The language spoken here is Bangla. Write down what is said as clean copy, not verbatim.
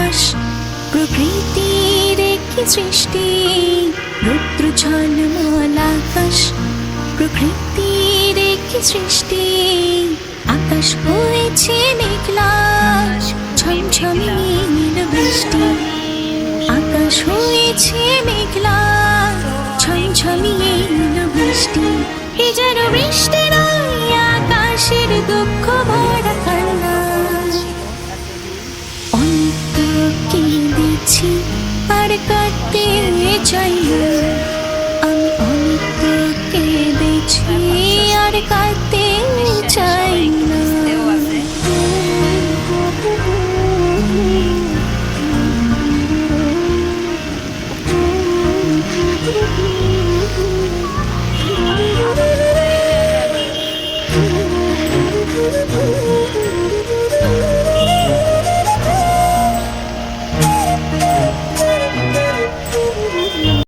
আকাশ প্রকৃতির কি সৃষ্টি, রৌদ্র ঝলমল আকাশ প্রকৃতির কি সৃষ্টি। আকাশ হয়েছে মেঘলা, ঝমঝমিয়ে নীল বৃষ্টি। আকাশ হয়েছে মেঘলা, ঝমঝমিয়ে নীল বৃষ্টি। এ যেন বৃষ্টি নয়, আকাশের দুঃখ ভরা কান্না। অনেক কেঁদেছি আর কাঁদতে চাই না, আমি অনেক কেঁদেছি আর